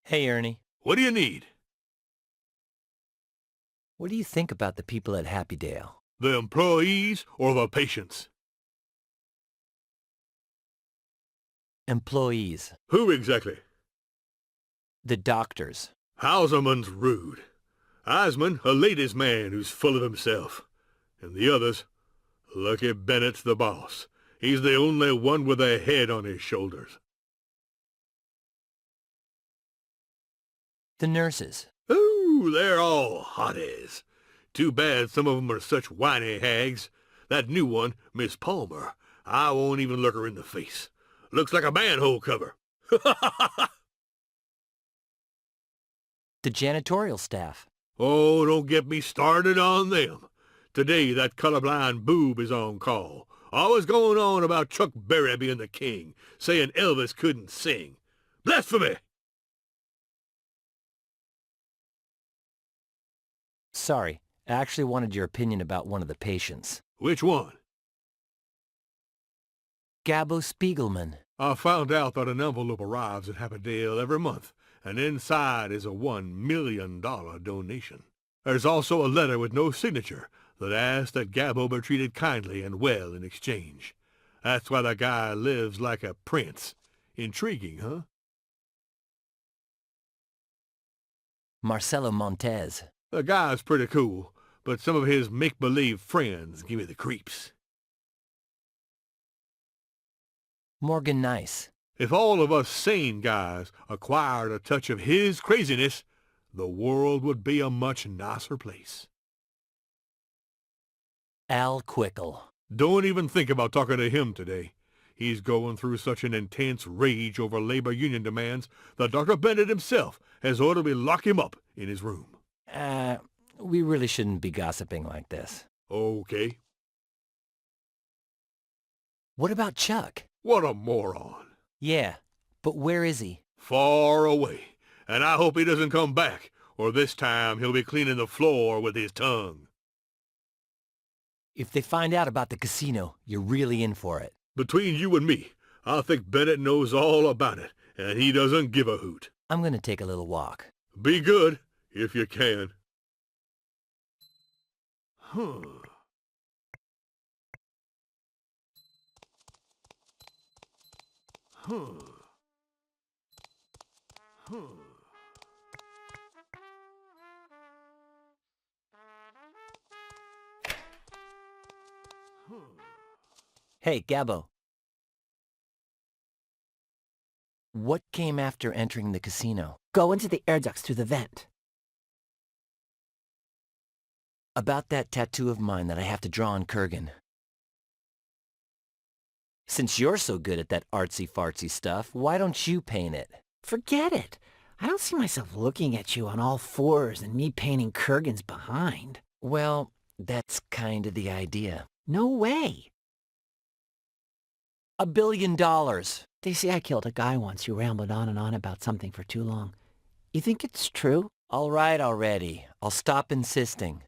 Hey, Ernie. What do you need? What do you think about the people at Happydale? The employees or the patients? Employees. Who exactly? The doctors. Hauserman's rude. Eisman, a ladies' man who's full of himself. And the others, Lucky Bennett's the boss. He's the only one with a head on his shoulders. The nurses. Ooh, they're all hotties. Too bad some of 'em are such whiny hags. That new one, Miss Palmer, I won't even look her in the face. Looks like a manhole cover. The janitorial staff. Oh, don't get me started on them. Today that colorblind boob is on call. Always going on about Chuck Berry being the king, saying Elvis couldn't sing. Blasphemy! Sorry, I actually wanted your opinion about one of the patients. Which one? Gabbo Spiegelman. I found out that an envelope arrives at Happydale every month, and inside is a $1 million donation. There's also a letter with no signature that asks that Gabbo be treated kindly and well in exchange. That's why the guy lives like a prince. Intriguing, huh? Marcelo Montez. The guy's pretty cool, but some of his make-believe friends give me the creeps. Morgan Nice. If all of us sane guys acquired a touch of his craziness, the world would be a much nicer place. Al Quickle. Don't even think about talking to him today. He's going through such an intense rage over labor union demands that Dr. Bennett himself has ordered me lock him up in his room. We really shouldn't be gossiping like this. Okay. What about Chuck? What a moron. Yeah, but where is he? Far away. And I hope he doesn't come back, or this time he'll be cleaning the floor with his tongue. If they find out about the casino, you're really in for it. Between you and me, I think Bennett knows all about it, and he doesn't give a hoot. I'm gonna take a little walk. Be good, if you can. Hey, Gabbo. What came after entering the casino? Go into the air ducts through the vent. About that tattoo of mine that I have to draw on Kurgan. Since you're so good at that artsy-fartsy stuff, why don't you paint it? Forget it. I don't see myself looking at you on all fours and me painting Kurgan's behind. Well, that's kind of the idea. No way. $1 billion. They say I killed a guy once who rambled on and on about something for too long. You think it's true? All right already. I'll stop insisting.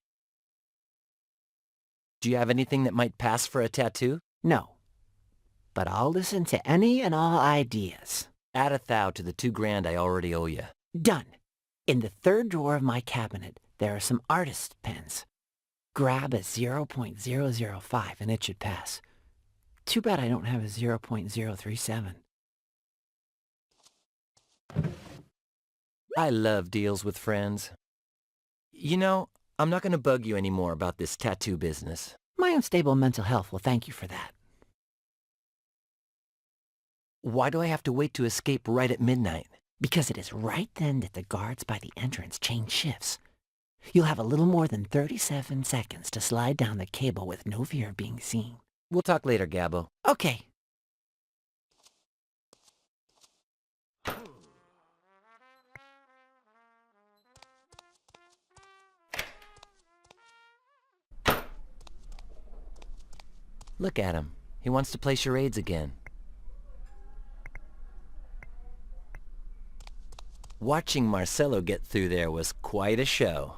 Do you have anything that might pass for a tattoo? No. But I'll listen to any and all ideas. Add a thou to the $2,000 I already owe you. Done. In the third drawer of my cabinet, there are some artist pens. Grab a 0.005 and it should pass. Too bad I don't have a 0.037. I love deals with friends. You know, I'm not going to bug you anymore about this tattoo business. My unstable mental health will thank you for that. Why do I have to wait to escape right at midnight? Because it is right then that the guards by the entrance change shifts. You'll have a little more than 37 seconds to slide down the cable with no fear of being seen. We'll talk later, Gabbo. Okay. Look at him. He wants to play charades again. Watching Marcelo get through there was quite a show.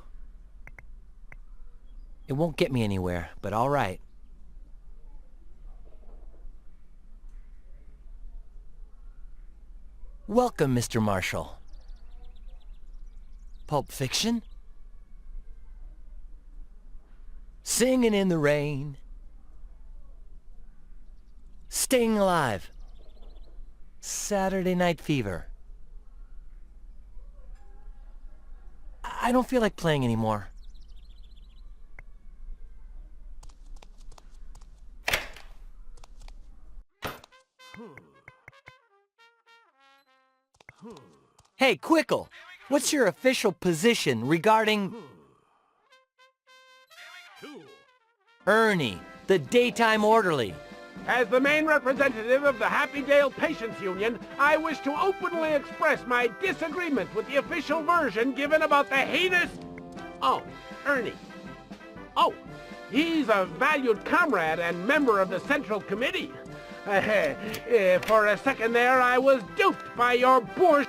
It won't get me anywhere, but all right. Welcome, Mr. Marshall. Pulp Fiction? Singing in the rain. Staying Alive. Saturday Night Fever. I don't feel like playing anymore. Hey, Quickle! What's your official position regarding... Ernie, the daytime orderly? As the main representative of the Happydale Patients Union, I wish to openly express my disagreement with the official version given about the heinous... Oh, Ernie. Oh, he's a valued comrade and member of the Central Committee. For a second there, I was duped by your bourge...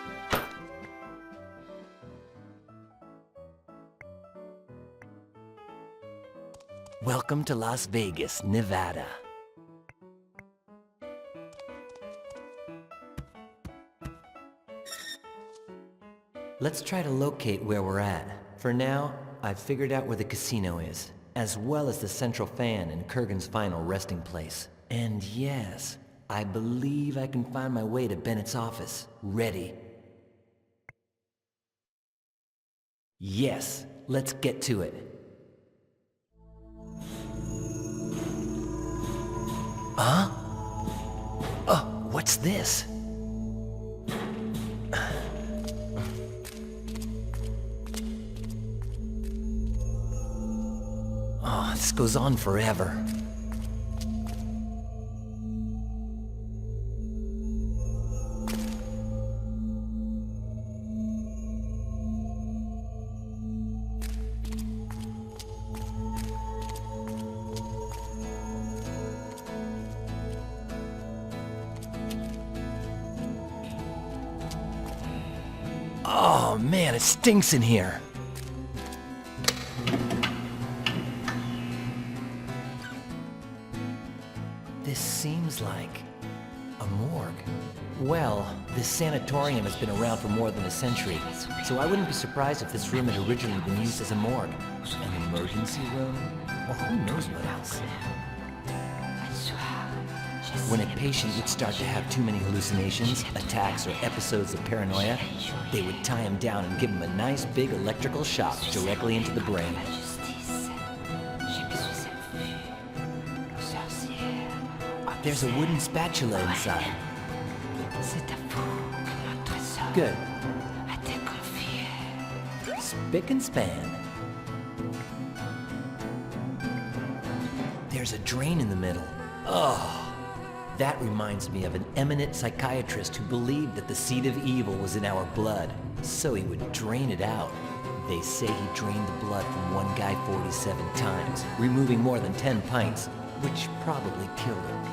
Welcome to Las Vegas, Nevada. Let's try to locate where we're at. For now, I've figured out where the casino is, as well as the central fan and Kurgan's final resting place. And yes, I believe I can find my way to Bennett's office. Ready. Yes, let's get to it. Huh? Oh, what's this? Oh, this goes on forever. Oh man, it stinks in here. This seems like a morgue. Well, this sanatorium has been around for more than a century, so I wouldn't be surprised if this room had originally been used as a morgue. An emergency room? Or who knows what else? When a patient would start to have too many hallucinations, attacks, or episodes of paranoia, they would tie him down and give him a nice big electrical shock directly into the brain. There's a wooden spatula inside. Good. Spick and span. There's a drain in the middle. Ugh. That reminds me of an eminent psychiatrist who believed that the seed of evil was in our blood, so he would drain it out. They say he drained the blood from one guy 47 times, removing more than 10 pints, which probably killed him.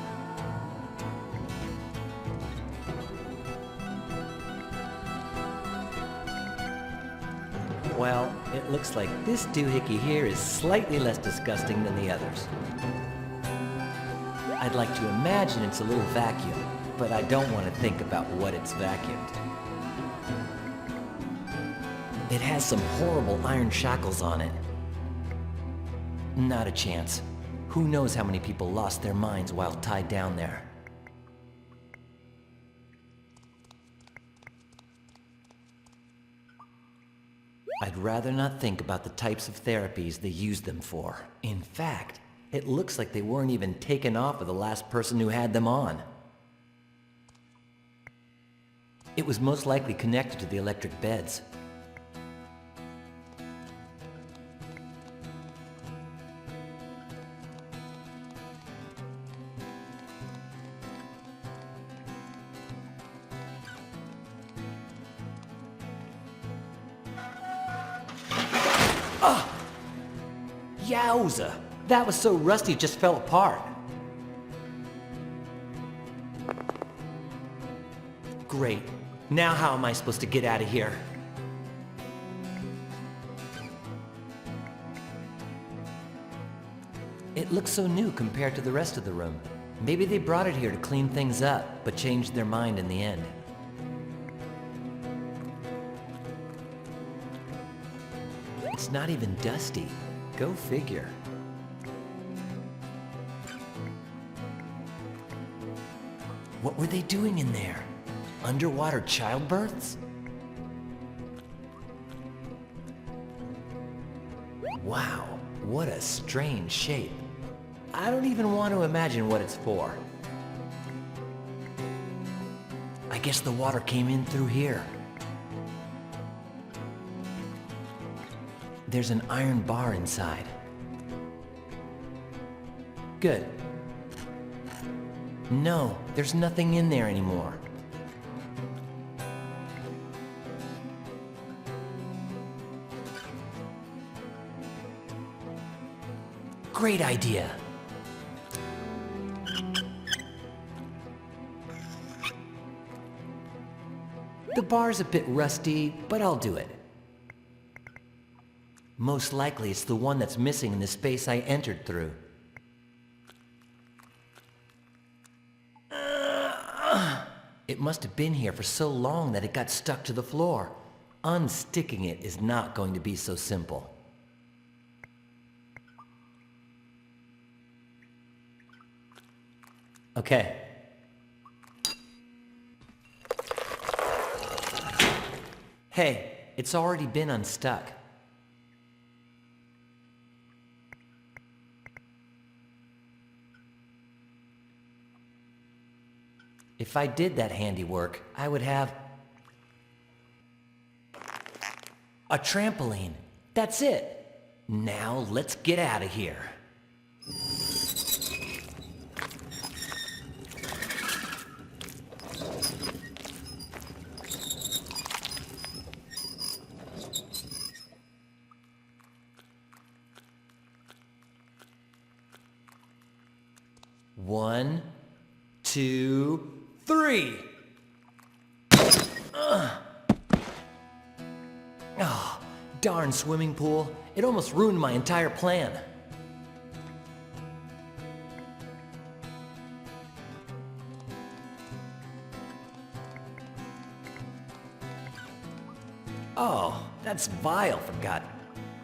Well, it looks like this doohickey here is slightly less disgusting than the others. I'd like to imagine it's a little vacuum, but I don't want to think about what it's vacuumed. It has some horrible iron shackles on it. Not a chance. Who knows how many people lost their minds while tied down there. I'd rather not think about the types of therapies they used them for. In fact, it looks like they weren't even taken off of the last person who had them on. It was most likely connected to the electric beds. Ah! Yowza! That was so rusty it just fell apart. Great. Now how am I supposed to get out of here? It looks so new compared to the rest of the room. Maybe they brought it here to clean things up, but changed their mind in the end. It's not even dusty. Go figure. What were they doing in there? Underwater childbirths? Wow, what a strange shape. I don't even want to imagine what it's for. I guess the water came in through here. There's an iron bar inside. Good. No, there's nothing in there anymore. Great idea. The bar's a bit rusty, but I'll do it. Most likely it's the one that's missing in the space I entered through. It must have been here for so long that it got stuck to the floor. Unsticking it is not going to be so simple. Okay. Hey, it's already been unstuck. If I did that handiwork, I would have a trampoline. That's it. Now let's get out of here. One, two, three. Oh, darn swimming pool. It almost ruined my entire plan. Oh, that's vile, for God.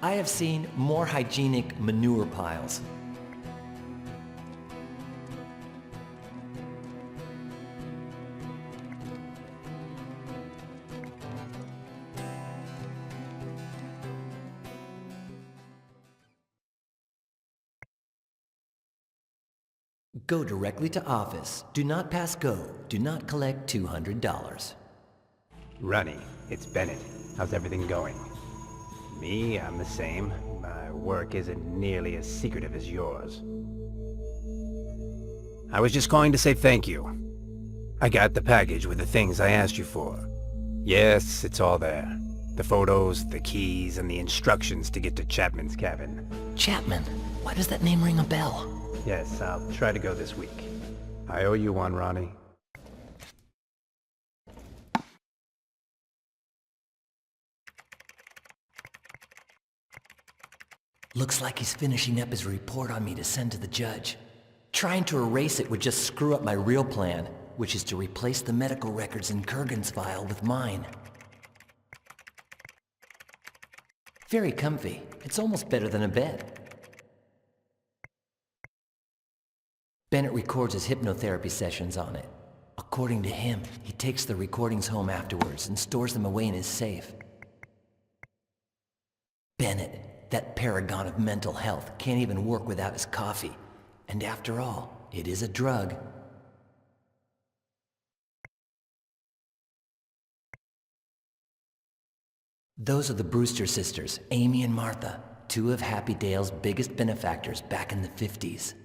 I have seen more hygienic manure piles. Go directly to office. Do not pass go. Do not collect $200. Runny, it's Bennett. How's everything going? Me, I'm the same. My work isn't nearly as secretive as yours. I was just calling to say thank you. I got the package with the things I asked you for. Yes, it's all there. The photos, the keys, and the instructions to get to Chapman's cabin. Chapman? Why does that name ring a bell? Yes, I'll try to go this week. I owe you one, Ronnie. Looks like he's finishing up his report on me to send to the judge. Trying to erase it would just screw up my real plan, which is to replace the medical records in Kurgan's file with mine. Very comfy. It's almost better than a bed. Bennett records his hypnotherapy sessions on it. According to him, he takes the recordings home afterwards and stores them away in his safe. Bennett, that paragon of mental health, can't even work without his coffee. And after all, it is a drug. Those are the Brewster sisters, Amy and Martha, two of Happy Dale's biggest benefactors back in the 50s.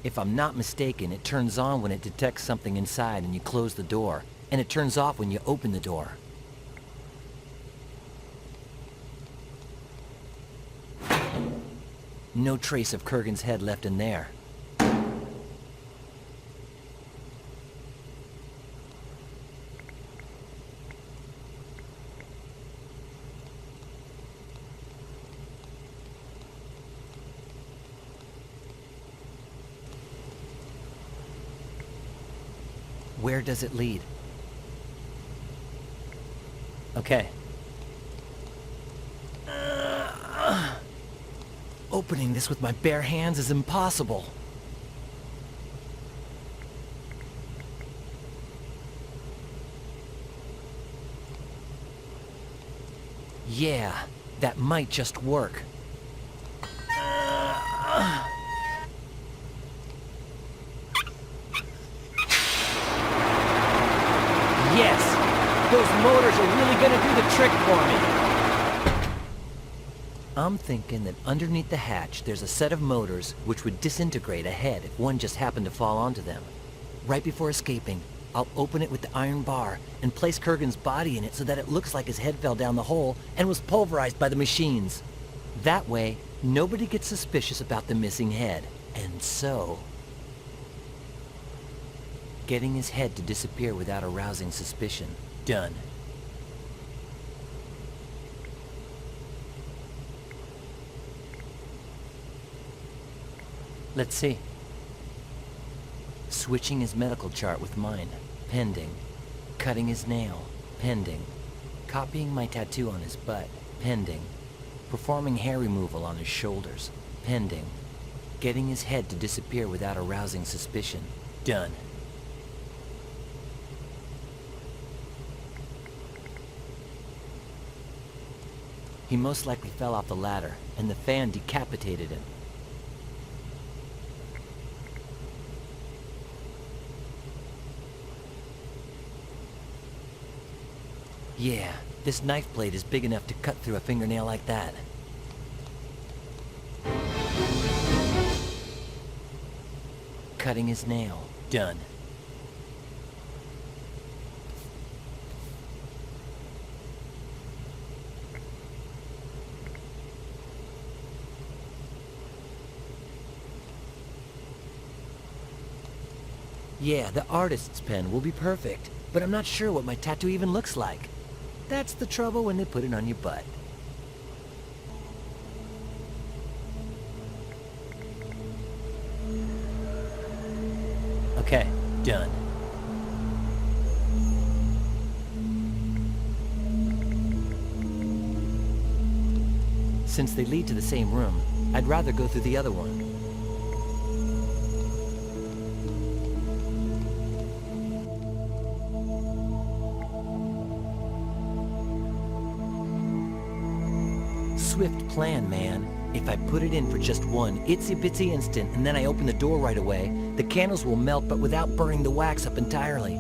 If I'm not mistaken, it turns on when it detects something inside and you close the door, and it turns off when you open the door. No trace of Kurgan's head left in there. Where does it lead? Okay. Opening this with my bare hands is impossible. Yeah, that might just work. Yes! Those motors are really gonna do the trick for me! I'm thinking that underneath the hatch there's a set of motors which would disintegrate a head if one just happened to fall onto them. Right before escaping, I'll open it with the iron bar and place Kurgan's body in it so that it looks like his head fell down the hole and was pulverized by the machines. That way, nobody gets suspicious about the missing head. And so... getting his head to disappear without arousing suspicion. Done. Let's see. Switching his medical chart with mine. Pending. Cutting his nail. Pending. Copying my tattoo on his butt. Pending. Performing hair removal on his shoulders. Pending. Getting his head to disappear without arousing suspicion. Done. He most likely fell off the ladder, and the fan decapitated him. Yeah, this knife blade is big enough to cut through a fingernail like that. Cutting his nail. Done. Yeah, the artist's pen will be perfect, but I'm not sure what my tattoo even looks like. That's the trouble when they put it on your butt. Okay, done. Since they lead to the same room, I'd rather go through the other one. Swift plan, man. If I put it in for just one itsy-bitsy instant and then I open the door right away, the candles will melt but without burning the wax up entirely.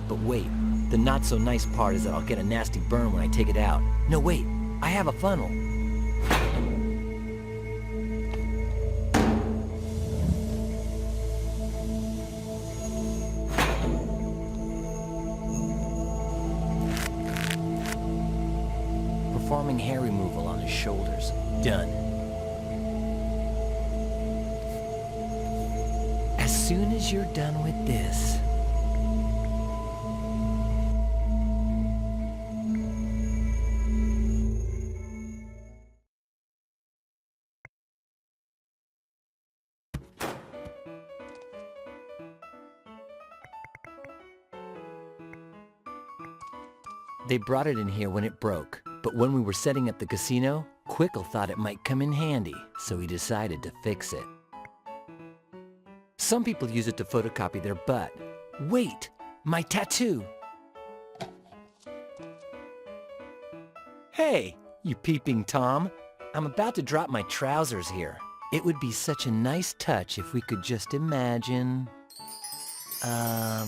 But wait, the not-so-nice part is that I'll get a nasty burn when I take it out. No, wait, I have a funnel. Performing hair removal on his shoulders. Done. As soon as you're done with this... They brought it in here when it broke, but when we were setting up the casino, Quickle thought it might come in handy, so he decided to fix it. Some people use it to photocopy their butt. Wait! My tattoo! Hey, you peeping Tom. I'm about to drop my trousers here. It would be such a nice touch if we could just imagine... a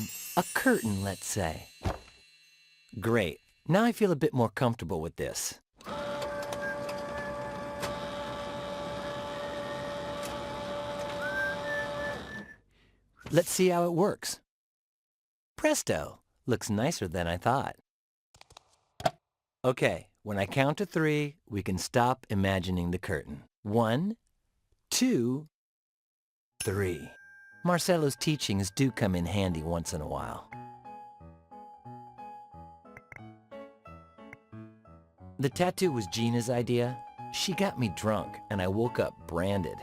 curtain, let's say. Great. Now I feel a bit more comfortable with this. Let's see how it works. Presto! Looks nicer than I thought. Okay, When I count to 3, we can stop imagining the curtain. 1, 2, 3. Marcelo's teachings do come in handy once in a while. The tattoo was Gina's idea. She got me drunk, and I woke up branded.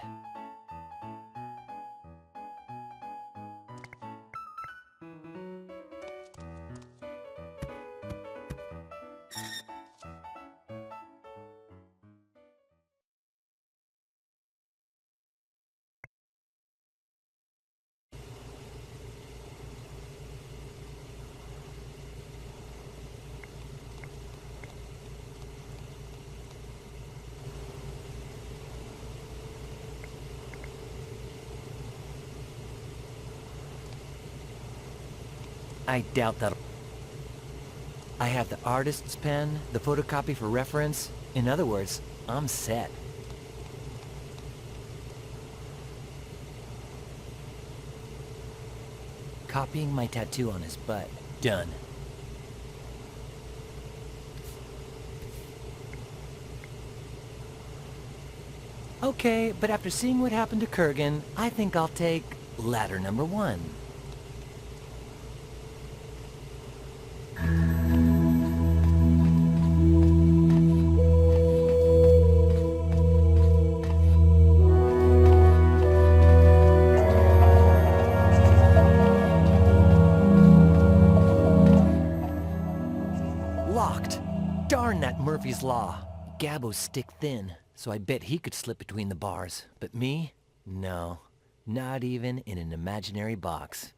I doubt that'll... I have the artist's pen, the photocopy for reference. In other words, I'm set. Copying my tattoo on his butt. Done. Okay, but after seeing what happened to Kurgan, I think I'll take ladder number 1. Locked. Darn that Murphy's Law. Gabbo's stick thin, so I bet he could slip between the bars. But me? No. Not even in an imaginary box.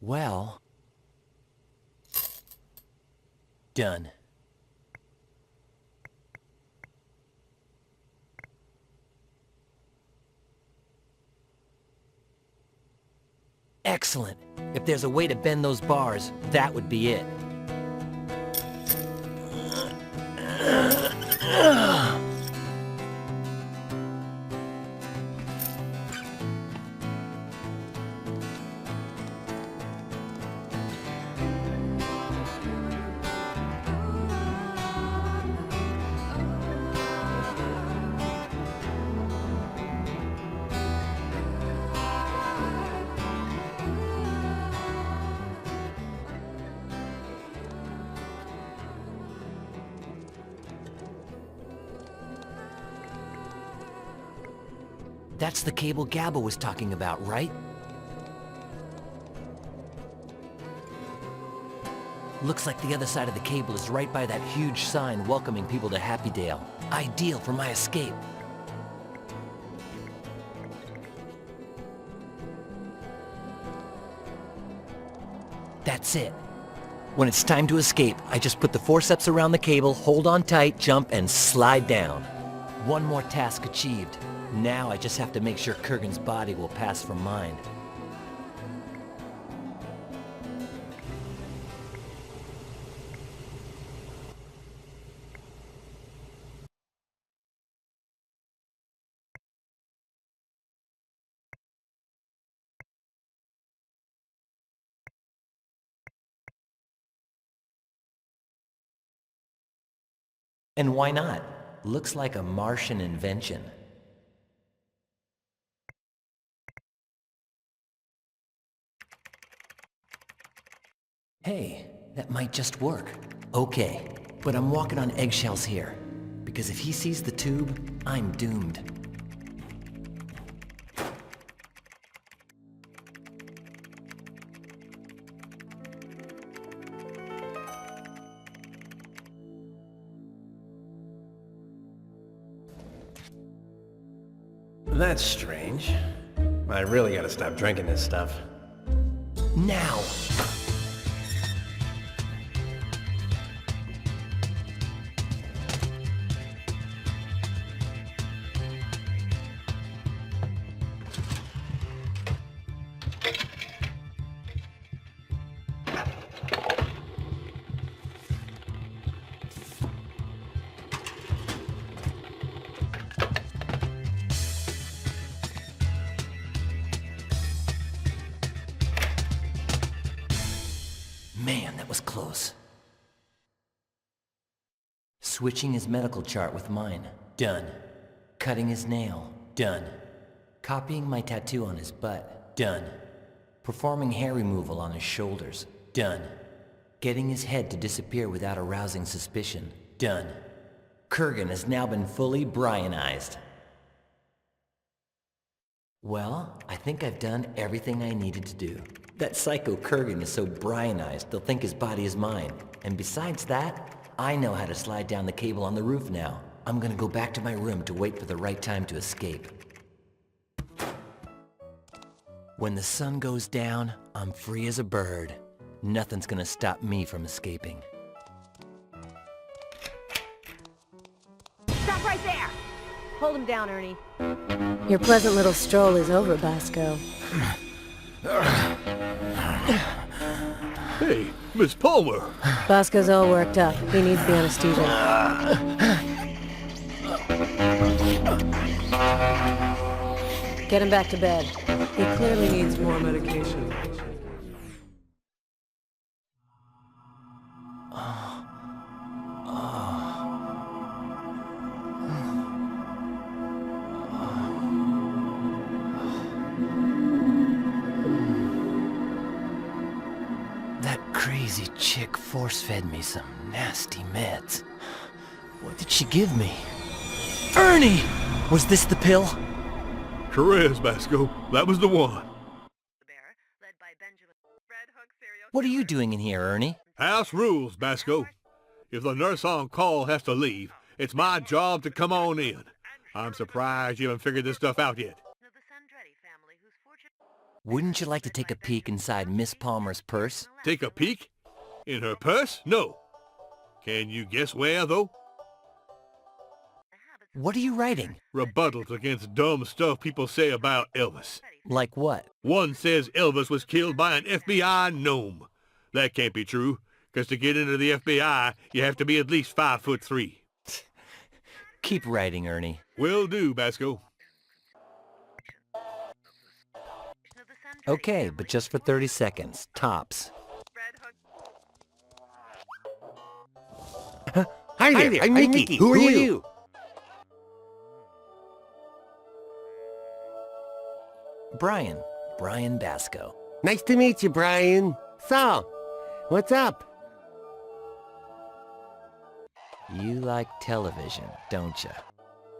Well... done. Excellent. If there's a way to bend those bars, that would be it. That's the cable Gabbo was talking about, right? Looks like the other side of the cable is right by that huge sign welcoming people to Happy Dale. Ideal for my escape. That's it. When it's time to escape, I just put the forceps around the cable, hold on tight, jump, and slide down. One more task achieved. Now I just have to make sure Kurgan's body will pass for mine. And why not? Looks like a Martian invention. Hey, that might just work. Okay, but I'm walking on eggshells here. Because if he sees the tube, I'm doomed. That's strange. I really gotta stop drinking this stuff. Now! Man, that was close. Switching his medical chart with mine. Done. Cutting his nail. Done. Copying my tattoo on his butt. Done. Performing hair removal on his shoulders. Done. Getting his head to disappear without arousing suspicion. Done. Kurgan has now been fully Brianized. Well, I think I've done everything I needed to do. That psycho Kurgan is so Brianized, they'll think his body is mine. And besides that, I know how to slide down the cable on the roof now. I'm gonna go back to my room to wait for the right time to escape. When the sun goes down, I'm free as a bird. Nothing's gonna stop me from escaping. Stop right there! Hold him down, Ernie. Your pleasant little stroll is over, Basco. Hey, Miss Palmer. Basco's all worked up. He needs the anesthesia. Get him back to bed. He clearly needs more medication. That crazy chick force-fed me some nasty meds. What did she give me? Ernie! Was this the pill? Sure is, Basco. That was the one. What are you doing in here, Ernie? House rules, Basco. If the nurse on call has to leave, it's my job to come on in. I'm surprised you haven't figured this stuff out yet. Wouldn't you like to take a peek inside Miss Palmer's purse? Take a peek? In her purse? No. Can you guess where, though? What are you writing? Rebuttals against dumb stuff people say about Elvis. Like what? One says Elvis was killed by an FBI gnome. That can't be true, because to get into the FBI, you have to be at least 5'3". Keep writing, Ernie. Will do, Basco. Okay, but just for 30 seconds, tops. Hi there, I'm Mickey. Who are you? Brian Basco. Nice to meet you, Brian. So, what's up? You like television, don't you?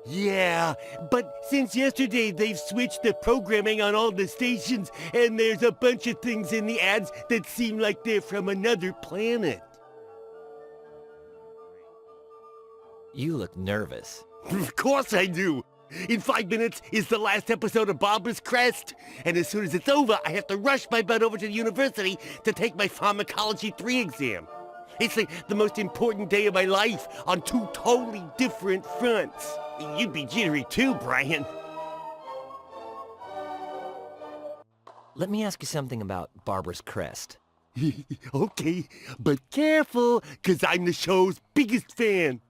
Yeah, but since yesterday they've switched the programming on all the stations, and there's a bunch of things in the ads that seem like they're from another planet. You look nervous. Of course I do. In 5 minutes is the last episode of Barbara's Crest, and as soon as it's over, I have to rush my butt over to the university to take my Pharmacology 3 exam. It's like the most important day of my life on 2 totally different fronts. You'd be jittery too, Brian. Let me ask you something about Barbara's Crest. Okay, but careful, 'cause I'm the show's biggest fan.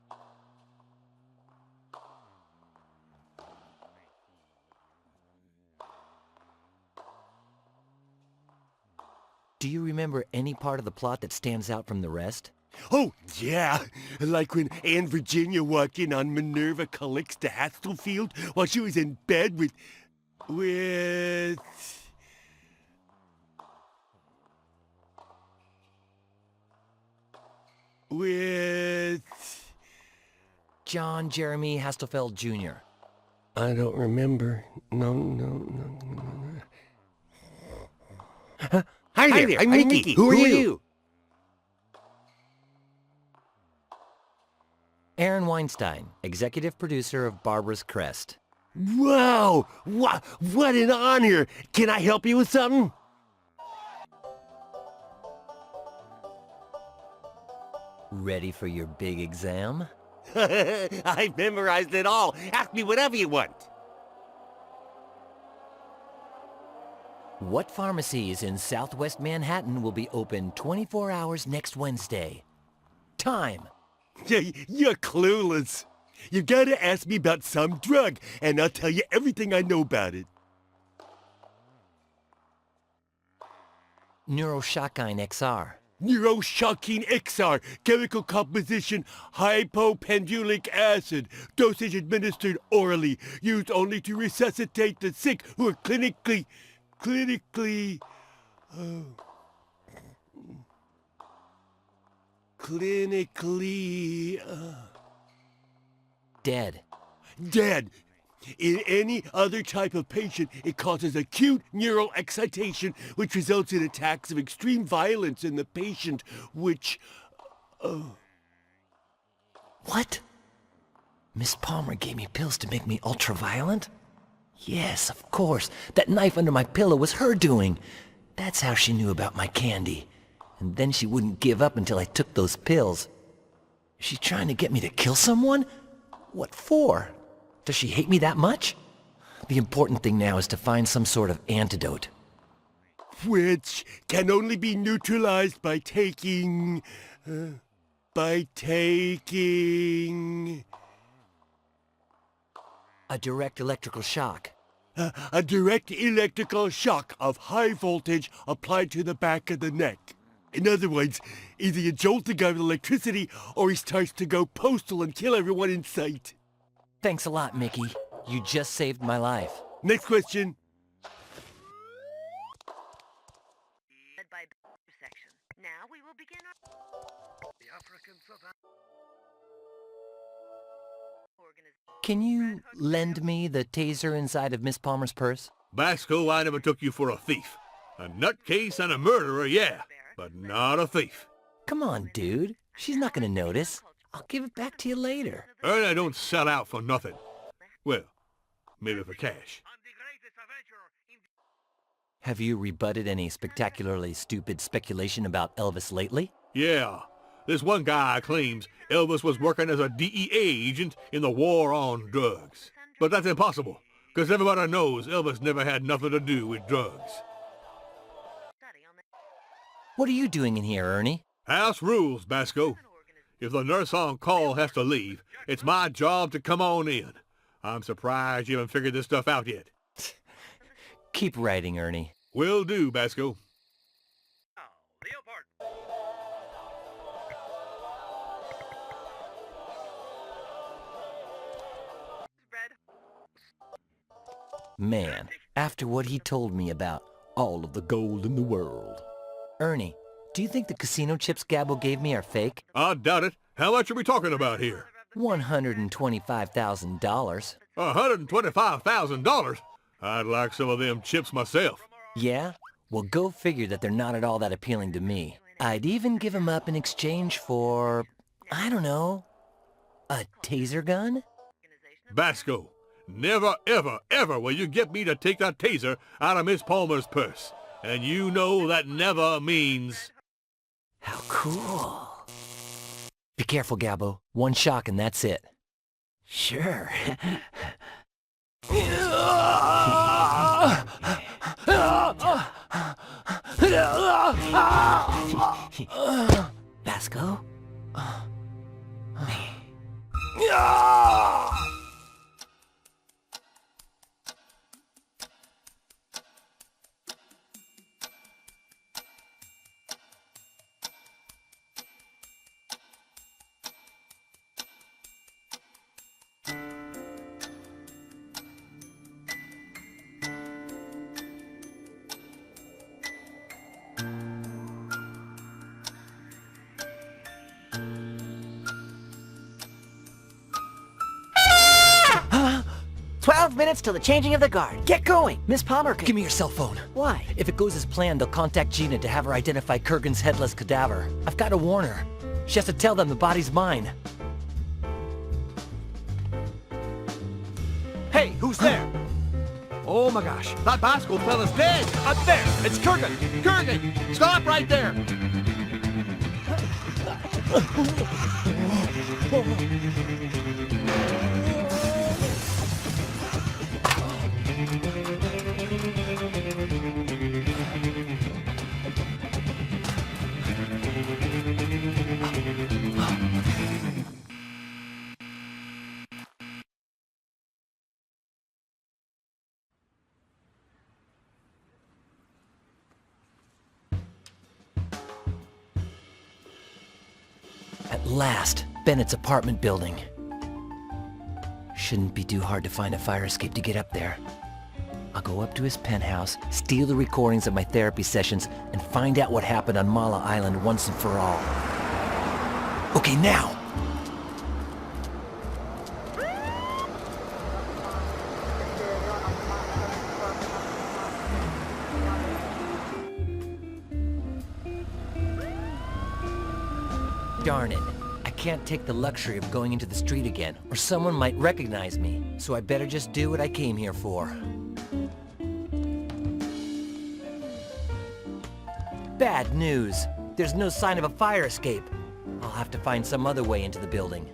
Do you remember any part of the plot that stands out from the rest? Oh, yeah, like when Anne Virginia walked in on Minerva Calixta Hastelfield while she was in bed with... John Jeremy Hastelfeld Jr. I don't remember. No. Hi there, I'm Mickey. Who are you? Aaron Weinstein, executive producer of Barbara's Crest. Wow! What an honor! Can I help you with something? Ready for your big exam? I've memorized it all. Ask me whatever you want. What pharmacies in Southwest Manhattan will be open 24 hours next Wednesday? Time. You're clueless. You gotta ask me about some drug, and I'll tell you everything I know about it. Neuroshokine XR. Neuroshocking XR, chemical composition, hypopendulic acid, dosage administered orally, used only to resuscitate the sick who are clinically, Dead. dead. In any other type of patient, it causes acute neural excitation, which results in attacks of extreme violence in the patient, which... What? Miss Palmer gave me pills to make me ultra-violent? Yes, of course. That knife under my pillow was her doing. That's how she knew about my candy. And then she wouldn't give up until I took those pills. Is she trying to get me to kill someone? What for? Does she hate me that much? The important thing now is to find some sort of antidote. which can only be neutralized by taking... A direct electrical shock. a direct electrical shock of high voltage applied to the back of the neck. In other words, either you jolt the guy with electricity, or he starts to go postal and kill everyone in sight. Thanks a lot, Mickey. You just saved my life. Next question. Now we will begin our... Can you lend me the taser inside of Miss Palmer's purse? Basco, I never took you for a thief. A nutcase and a murderer, yeah, but not a thief. Come on, dude. She's not gonna notice. I'll give it back to you later. I don't sell out for nothing. Well, maybe for cash. Have you rebutted any spectacularly stupid speculation about Elvis lately? Yeah, this one guy claims Elvis was working as a DEA agent in the war on drugs. But that's impossible, because everybody knows Elvis never had nothing to do with drugs. What are you doing in here, Ernie? House rules, Basco. If the nurse on call has to leave, it's my job to come on in. I'm surprised you haven't figured this stuff out yet. Keep writing, Ernie. Will do, Basco. Man, after what he told me about all of the gold in the world. Ernie, do you think the casino chips Gabbo gave me are fake? I doubt it. How much are we talking about here? $125,000. $125,000? I'd like some of them chips myself. Yeah? Well, go figure that they're not at all that appealing to me. I'd even give them up in exchange for, I don't know, a taser gun? Basco, never, ever, ever will you get me to take that taser out of Miss Palmer's purse. And you know that never means... How cool. Be careful, Gabbo. One shock and that's it. Sure. Basco? Minutes till the changing of the guard. Get going. Miss Palmer can... Give me your cell phone. Why? If it goes as planned, they'll contact Gina to have her identify Kurgan's headless cadaver. I've got to warn her. She has to tell them the body's mine. Hey, who's there? Oh my gosh, that Basco fella's dead! Up there! It's Kurgan! Kurgan! Stop right there! At last, Bennett's apartment building. Shouldn't be too hard to find a fire escape to get up there. I'll go up to his penthouse, steal the recordings of my therapy sessions, and find out what happened on Mala Island once and for all. Okay, now! Darn it. I can't take the luxury of going into the street again, or someone might recognize me, so I better just do what I came here for. Bad news. There's no sign of a fire escape. I'll have to find some other way into the building.